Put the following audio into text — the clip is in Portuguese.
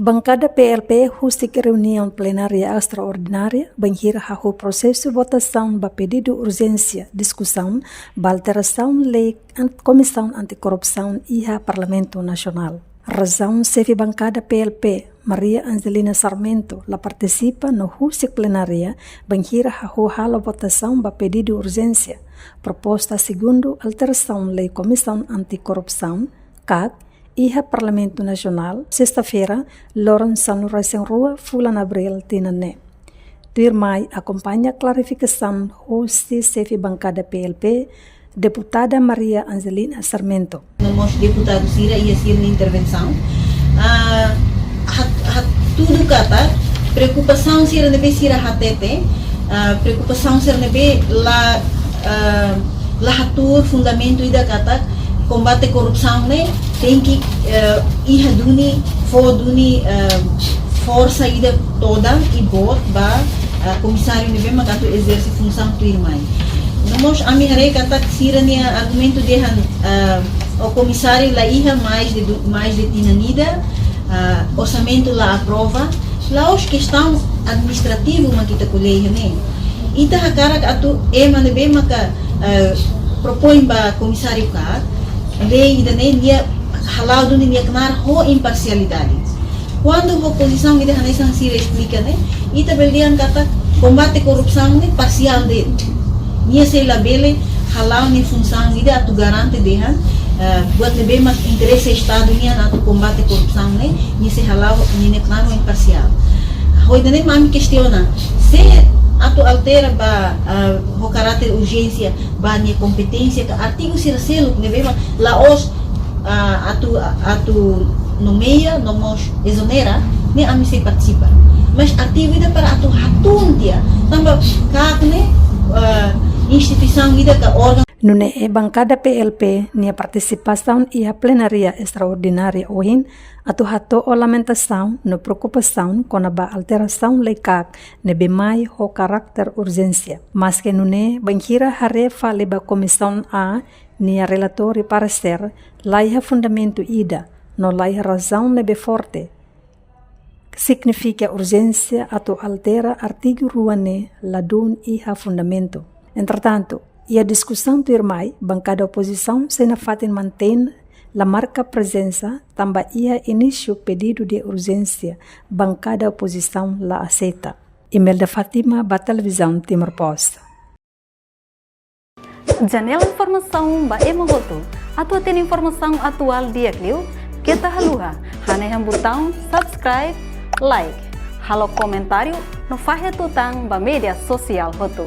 Bancada PLP hustik reunião plenária extraordinária banhir o processo de votação ba pedido urgência discussão ba alteração lei Comissão Anticorrupção e a Parlamento Nacional. Razão chefe bancada PLP Maria Angelina Sarmento la participa no hustik plenária banhir a hala votação ba pedido urgência proposta segundo alteração lei Comissão Anticorrupção CAC e a Parlamento Nacional, sexta-feira, Lawrence Sanuraisen Rua, Fulan Abril, Tinane. Dirmai acompanha a clarificação hoste chefe bancada PLP, deputada Maria Angelina Sarmento. Nós deputados Sira ia ser uma intervenção. Tudo kata preocupação Sira nebe Sira HTT, preocupação Sira nebe la hatur fundamento ida kata combate corrupção né tem que ir duni força ida toda e bot ba comissário nebe magato exerce função tu irmã. Nós a minha rei kata Sira nia argumento dehan o comissário lá ia mais de tinanida orçamento lá aprova lá os questão administrativo ma kita colheia né ita hakara atu nebe maka propõe ba comissário ka lei ainda nem dia halal do dia kenar ho imparcialidade. Quando a oposição ainda nem Sira explica né, ita belian kata combate corrupção né parcial de. Nia sei labele halal ni função ainda atu garante dehan buat lebih mas interesse estado nia atu combate corrupção né, nia sei halal ni kenar ho imparcial. Ho ainda nem mami questiona se atu altera ba o caráter urgência ba nia competência que artigo Sira selo nebe laos atu nomeia nomos exonera ne ami se participa mas artigo ida para atu hatun dia tambah kak ne instituição ida ka órgão Nune bancada PLP nia participação e a plenária extraordinária ohin atu hato o lamentação no preocupação com a alteração legal nebe mai ho caráter urgência. Mas que nune banhira hare fale ba comissão A nia relator e parecer laiha fundamento ida no laiha razão nebe forte significa urgência atu altera artigo ruane ladun e ha fundamento. Entretanto, e a discussão do irmai, bancada oposição, se na fatin mantém la marca presença, também ia início pedido de urgência, bancada oposição la aceita. Imelda Fatima, ba televisão Timor Post. Janela informação ba emohoto, atau tem informação atual dia kliu, kita haluha, haneham botão subscribe, like, halo comentário, no fahe tutang ba media sosial hotu.